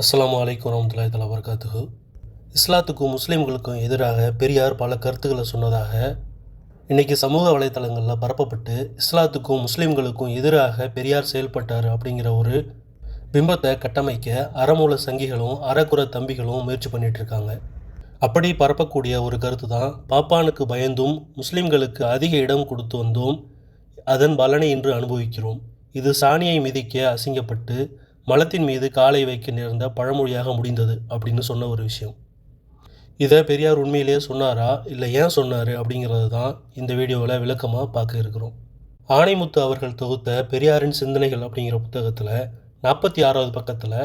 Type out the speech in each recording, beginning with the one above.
அஸ்ஸலாமு அலைக்கும் வரஹ்மத்துல்லாஹி தஆலா வபரகாத்துஹு. இஸ்லாத்துக்கும் முஸ்லீம்களுக்கும் எதிராக பெரியார் பல கருத்துக்களை சொன்னதாக இன்றைக்கி சமூக வலைத்தளங்களில் பரப்பப்பட்டு இஸ்லாத்துக்கும் முஸ்லீம்களுக்கும் எதிராக பெரியார் செயல்பட்டார் அப்படிங்கிற ஒரு பிம்பத்தை கட்டமைக்க அறமூல சங்கிகளும் அறக்குற தம்பிகளும் முயற்சி பண்ணிகிட்ருக்காங்க. அப்படி பரப்பக்கூடிய ஒரு கருத்து தான் பாப்பானுக்கு பயந்தும் முஸ்லீம்களுக்கு அதிக இடம் கொடுத்து வந்தோம், அதன் பலனை இன்று அனுபவிக்கிறோம். இது சாணியை மிதிக்க அசிங்கப்பட்டு மலத்தின் மீது காலை வைக்க நேர்ந்த பழமொழியாக முடிந்தது அப்படின்னு சொன்ன ஒரு விஷயம். இதை பெரியார் உண்மையிலேயே சொன்னாரா, இல்லை ஏன் சொன்னார் அப்படிங்கிறது தான் இந்த வீடியோவில் விளக்கமாக பார்க்க இருக்கிறோம். ஆணைமுத்து அவர்கள் தொகுத்த பெரியாரின் சிந்தனைகள் அப்படிங்கிற புத்தகத்தில் 46வது பக்கத்தில்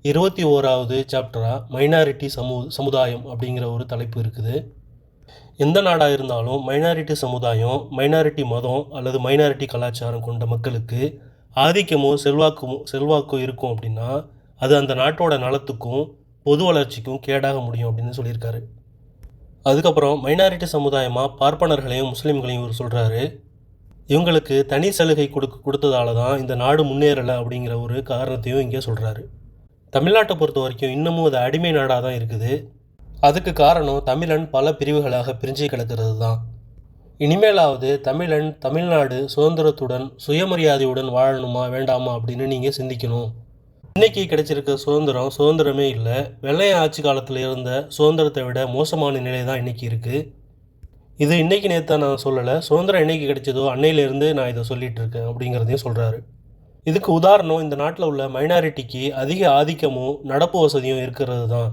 21வது சாப்டராக மைனாரிட்டி சமுதாயம் அப்படிங்கிற ஒரு தலைப்பு இருக்குது. எந்த நாடாக இருந்தாலும் மைனாரிட்டி சமுதாயம், மைனாரிட்டி மதம் அல்லது மைனாரிட்டி கலாச்சாரம் கொண்ட மக்களுக்கு ஆதிக்கமோ செல்வாக்கோ இருக்கும் அப்படின்னா அது அந்த நாட்டோட நலத்துக்கும் பொது வளர்ச்சிக்கும் கேடாக முடியும் அப்படின்னு சொல்லியிருக்காரு. அதுக்கப்புறம் மைனாரிட்டி சமுதாயமாக பார்ப்பனர்களையும் முஸ்லீம்களையும் இவர் சொல்கிறாரு. இவங்களுக்கு தனி சலுகை கொடுத்ததால தான் இந்த நாடு முன்னேறலை அப்படிங்கிற ஒரு காரணத்தையும் இங்கே சொல்கிறாரு. தமிழ்நாட்டை பொறுத்த வரைக்கும் இன்னமும் அது அடிமை நாடாக தான் இருக்குது. அதுக்கு காரணம் தமிழன் பல பிரிவுகளாக பிரிஞ்சு கிடக்கிறது தான். இனிமேலாவது தமிழன் தமிழ்நாடு சுதந்திரத்துடன் சுயமரியாதையுடன் வாழணுமா வேண்டாமா அப்படின்னு நீங்கள் சிந்திக்கணும். இன்றைக்கி கிடைச்சிருக்க சுதந்திரமே இல்லை. வெள்ளைய ஆட்சி காலத்தில் இருந்த சுதந்திரத்தை விட மோசமான நிலை தான் இன்றைக்கி இருக்குது. இது இன்றைக்கி நேற்று நான் சொல்லலை, சுதந்திரம் என்றைக்கு கிடைச்சதோ அன்னையிலேருந்து நான் இதை சொல்லிகிட்டு இருக்கேன் அப்படிங்கிறதையும் சொல்கிறாரு. இதுக்கு உதாரணம் இந்த நாட்டில் உள்ள மைனாரிட்டிக்கு அதிக ஆதிக்கமும் நடப்பு வசதியும் இருக்கிறது தான்.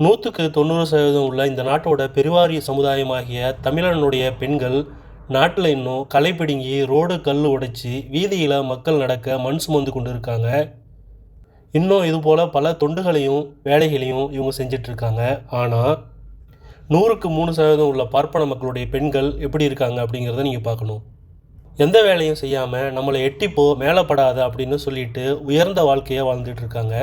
100% உள்ள இந்த நாட்டோட பெருவாரிய சமுதாயமாகிய தமிழனுடைய பெண்கள் நாட்டில் இன்னும் களை பிடுங்கி ரோடு கல் உடைச்சி வீதியில் மக்கள் நடக்க மண் சுமந்து கொண்டு இருக்காங்க. இன்னும் இதுபோல் பல தொண்டுகளையும் வேலைகளையும் இவங்க செஞ்சிட்ருக்காங்க. ஆனால் 100% உள்ள பார்ப்பன மக்களுடைய பெண்கள் எப்படி இருக்காங்க அப்படிங்கிறத நீங்கள் பார்க்கணும். எந்த வேலையும் செய்யாமல் நம்மளை எட்டிப்போ மேலப்படாத அப்படின்னு சொல்லிட்டு உயர்ந்த வாழ்க்கையை வாழ்ந்துட்டுருக்காங்க.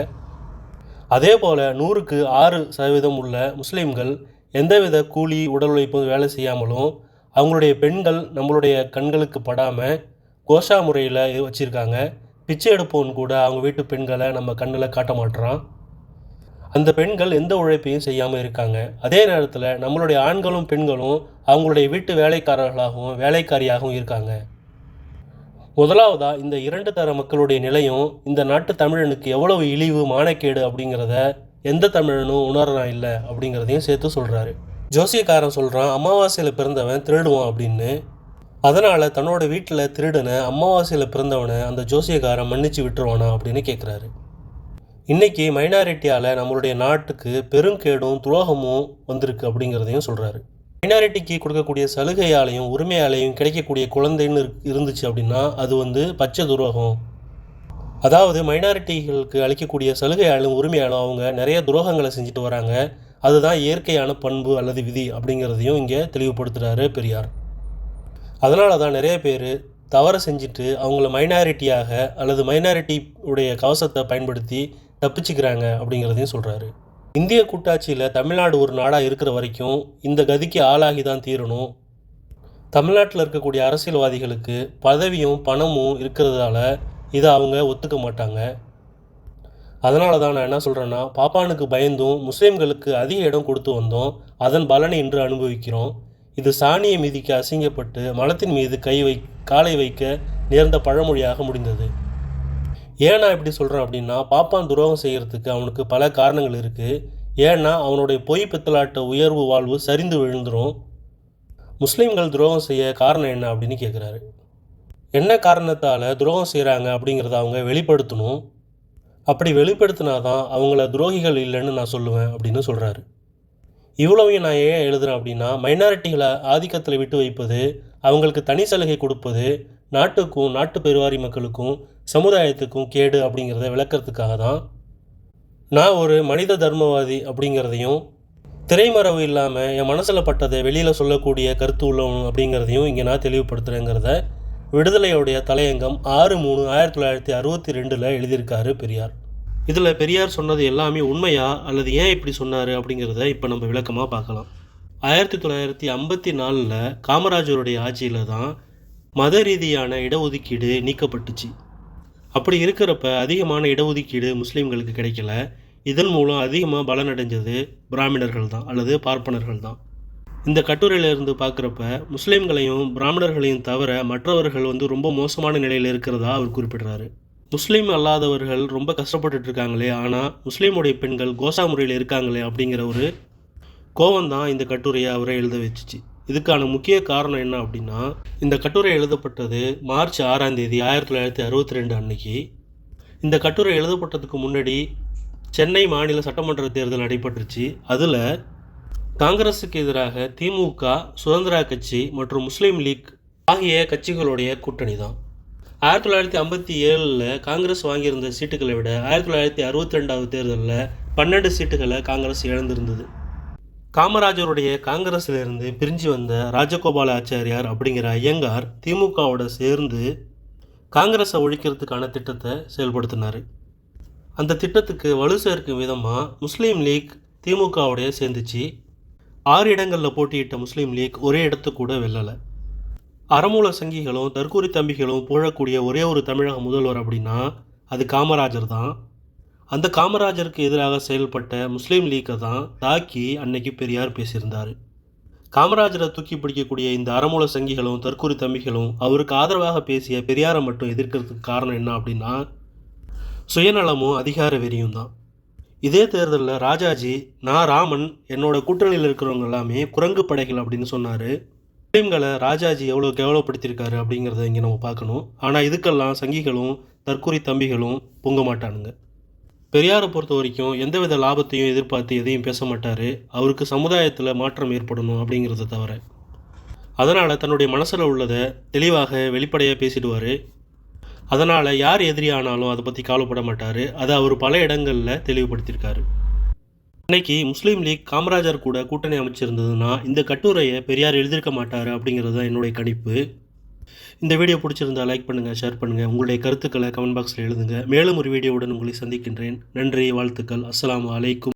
அதே போல் 100க்கு 6% உள்ள முஸ்லீம்கள் எந்தவித கூலி உடல் உழைப்பும் வேலை செய்யாமலும் அவங்களுடைய பெண்கள் நம்மளுடைய கண்களுக்கு படாமல் கோஷா முறையில் வச்சுருக்காங்க. பிச்சை எடுப்போன்னு கூட அவங்க வீட்டு பெண்களை நம்ம கண்ணில் காட்ட மாட்டுறான். அந்த பெண்கள் எந்த உழைப்பையும் செய்யாமல் இருக்காங்க. அதே நேரத்தில் நம்மளுடைய ஆண்களும் பெண்களும் அவங்களுடைய வீட்டு வேலைக்காரர்களாகவும் வேலைக்காரியாகவும் இருக்காங்க. முதலாவதாக இந்த 2 தர மக்களுடைய நிலையும் இந்த நாட்டு தமிழனுக்கு எவ்வளவு இழிவு மானக்கேடு அப்படிங்கிறத எந்த தமிழனும் உணர்றான் இல்லை அப்படிங்கிறதையும் சேர்த்து சொல்கிறாரு. ஜோசியக்காரன் சொல்கிறான், அமாவாசையில் பிறந்தவன் திருடுவான் அப்படின்னு. அதனால் தன்னோட வீட்டில் திருடனை அமாவாசையில் பிறந்தவனை அந்த ஜோசியக்காரன் மன்னிச்சு விட்டுருவானா அப்படின்னு கேட்குறாரு. இன்றைக்கி மைனாரிட்டியால் நம்மளுடைய நாட்டுக்கு பெருங்கேடும் துரோகமும் வந்திருக்கு அப்படிங்கிறதையும் சொல்கிறாரு. மைனாரிட்டிக்கு கொடுக்கக்கூடிய சலுகையாலையும் உரிமையாலையும் கிடைக்கக்கூடிய குழந்தைன்னு இருந்துச்சு அப்படின்னா அது பச்சை துரோகம். அதாவது மைனாரிட்டிகளுக்கு அளிக்கக்கூடிய சலுகையாலும் உரிமையாலும் அவங்க நிறைய துரோகங்களை செஞ்சுட்டு வராங்க. அதுதான் இயற்கையான பண்பு அல்லது விதி அப்படிங்கிறதையும் இங்கே தெளிவுபடுத்துகிறாரு பெரியார். அதனால தான் நிறைய பேர் தவறு செஞ்சுட்டு அவங்கள மைனாரிட்டியாக அல்லது மைனாரிட்டி உடைய கவசத்தை பயன்படுத்தி தப்பிச்சுக்கிறாங்க அப்படிங்கிறதையும் சொல்கிறாரு. இந்திய கூட்டாட்சியில் தமிழ்நாடு ஒரு நாடாக இருக்கிற வரைக்கும் இந்த கதிக்கு ஆளாகி தான் தீரணும். தமிழ்நாட்டில் இருக்கக்கூடிய அரசியல்வாதிகளுக்கு பதவியும் பணமும் இருக்கிறதால இதை அவங்க ஒத்துக்க மாட்டாங்க. அதனால தான் நான் என்ன சொல்கிறேன்னா, பாப்பானுக்கு பயந்தும் முஸ்லீம்களுக்கு அதிக இடம் கொடுத்து வந்தோம், அதன் பலனை இன்று அனுபவிக்கிறோம். இது சாணியை மிதிக்க அசிங்கப்பட்டு மலத்தின் மீது காலை வைக்க நேர்ந்த பழமொழியாக முடிந்தது. ஏன் நான் இப்படி சொல்கிறேன் அப்படின்னா, பாப்பான் துரோகம் செய்கிறதுக்கு அவனுக்கு பல காரணங்கள் இருக்குது. ஏன்னா அவனுடைய பொய் பித்தலாட்ட உயர்வு வாழ்வு சரிந்து விழுந்துடும். முஸ்லீம்கள் துரோகம் செய்ய காரணம் என்ன அப்படின்னு கேட்குறாரு. என்ன காரணத்தால் துரோகம் செய்கிறாங்க அப்படிங்கிறத அவங்க வெளிப்படுத்தணும். அப்படி வெளிப்படுத்தினா தான் அவங்கள துரோகிகள் இல்லைன்னு நான் சொல்லுவேன் அப்படின்னு சொல்கிறாரு. இவ்வளவையும் நான் ஏன் எழுதுகிறேன் அப்படின்னா, மைனாரிட்டிகளை ஆதிக்கத்தில் விட்டு வைப்பது, அவங்களுக்கு தனி சலுகை கொடுப்பது நாட்டுக்கும் நாட்டு பெருவாரி மக்களுக்கும் சமுதாயத்துக்கும் கேடு அப்படிங்கிறத விளக்கிறதுக்காக தான். நான் ஒரு மனித தர்மவாதி அப்படிங்கிறதையும் திரைமறைவு இல்லாமல் என் மனசில் பட்டதை வெளியில் சொல்லக்கூடிய கருத்து உள்ளவன் அப்படிங்கிறதையும் இங்கே நான் தெளிவுபடுத்துகிறேங்கிறத விடுதலையுடைய தலையங்கம் 6/3/1962 எழுதியிருக்காரு பெரியார். இதில் பெரியார் சொன்னது எல்லாமே உண்மையா அல்லது ஏன் இப்படி சொன்னார் அப்படிங்கிறத இப்போ நம்ம விளக்கமாக பார்க்கலாம். 1954 காமராஜருடைய ஆட்சியில் தான் மத ரீதியான இடஒதுக்கீடு நீக்கப்பட்டுச்சு. அப்படி இருக்கிறப்ப அதிகமான இடஒதுக்கீடு முஸ்லீம்களுக்கு கிடைக்கல. இதன் மூலம் அதிகமாக பலனடைஞ்சது பிராமணர்கள் தான் அல்லது பார்ப்பனர்கள் தான். இந்த கட்டுரையிலிருந்து பார்க்குறப்ப முஸ்லீம்களையும் பிராமணர்களையும் தவிர மற்றவர்கள் ரொம்ப மோசமான நிலையில் இருக்கிறதா அவர் குறிப்பிடுறாரு. முஸ்லீம் அல்லாதவர்கள் ரொம்ப கஷ்டப்பட்டுட்டு இருக்காங்களே, ஆனால் முஸ்லீமுடைய பெண்கள் கோசா முறையில் இருக்காங்களே அப்படிங்கிற ஒரு கோபம் தான் இந்த கட்டுரையை அவரை எழுத வச்சுச்சு. இதுக்கான முக்கிய காரணம் என்ன அப்படின்னா, இந்த கட்டுரை எழுதப்பட்டது மார்ச் 6ஆம் தேதி 1962 அன்னைக்கு. இந்த கட்டுரை எழுதப்பட்டதுக்கு முன்னாடி சென்னை மாநில சட்டமன்ற தேர்தல் நடைபெற்றுச்சு. அதில் காங்கிரஸுக்கு எதிராக திமுக, சுதந்திரா கட்சி மற்றும் முஸ்லீம் லீக் ஆகிய கட்சிகளுடைய கூட்டணி தான். 1957 காங்கிரஸ் வாங்கியிருந்த சீட்டுகளை விட 1962 தேர்தலில் 12 சீட்டுகளை காங்கிரஸ் இழந்திருந்தது. காமராஜருடைய காங்கிரஸிலிருந்து பிரிஞ்சு வந்த ராஜகோபால ஆச்சாரியார் அப்படிங்கிற ஐயங்கார் திமுகவோட சேர்ந்து காங்கிரஸை ஒழிக்கிறதுக்கான திட்டத்தை செயல்படுத்தினார். அந்த திட்டத்துக்கு வலு சேர்க்கும் விதமாக முஸ்லீம் லீக் திமுகவோடைய சேர்ந்துச்சு. 6 இடங்களில் போட்டியிட்ட முஸ்லீம் லீக் ஒரே இடத்து கூட வெல்லலை. அறமூல சங்கிகளும் தற்கூரி தம்பிகளும் புகழக்கூடிய ஒரே ஒரு தமிழக முதல்வர் அப்படின்னா அது காமராஜர் தான். அந்த காமராஜருக்கு எதிராக செயல்பட்ட முஸ்லீம் லீக்கை தான் தாக்கி அன்னைக்கு பெரியார் பேசியிருந்தார். காமராஜரை தூக்கி பிடிக்கக்கூடிய இந்த அறமூல சங்கிகளும் தற்கூரி தம்பிகளும் அவருக்கு ஆதரவாக பேசிய பெரியாரை மட்டும் எதிர்க்கிறதுக்கு காரணம் என்ன அப்படின்னா சுயநலமும் அதிகார வெறியும் தான். இதே தேர்தலில் ராஜாஜி, நான் ராமன், என்னோட கூட்டணியில் இருக்கிறவங்க எல்லாமே குரங்கு படைகள் அப்படின்னு சொன்னார். முஸ்லீம்களை ராஜாஜி எவ்வளோ கேவலப்படுத்தியிருக்காரு அப்படிங்கிறத இங்கே நம்ம பார்க்கணும். ஆனால் இதுக்கெல்லாம் சங்கிகளும் தற்கூரி தம்பிகளும் பொங்க மாட்டானுங்க. பெரியாரை பொறுத்த வரைக்கும் எந்தவித லாபத்தையும் எதிர்பார்த்து எதையும் பேச மாட்டார். அவருக்கு சமுதாயத்தில் மாற்றம் ஏற்படணும் அப்படிங்கிறத தவிர. அதனால் தன்னுடைய மனசில் உள்ளதை தெளிவாக வெளிப்படையாக பேசிடுவார். அதனால் யார் எதிரியானாலும் அதை பற்றி கவலைப்பட மாட்டார். அதை அவர் பல இடங்களில் தெளிவுபடுத்தியிருக்காரு. இன்னைக்கு முஸ்லீம் லீக் காமராஜர் கூட கூட்டணி அமைச்சிருந்ததுன்னா இந்த கட்டுரையை பெரியார் எழுதியிருக்க மாட்டார் அப்படிங்கிறது தான் என்னுடைய கணிப்பு. இந்த வீடியோ பிடிச்சிருந்தால் லைக் பண்ணுங்கள், ஷேர் பண்ணுங்கள், உங்களுடைய கருத்துக்களை கமெண்ட் பாக்ஸில் எழுதுங்க. மேலும் ஒரு வீடியோவுடன் உங்களை சந்திக்கின்றேன். நன்றி, வாழ்த்துக்கள். அஸ்ஸலாமு அலைக்கும்.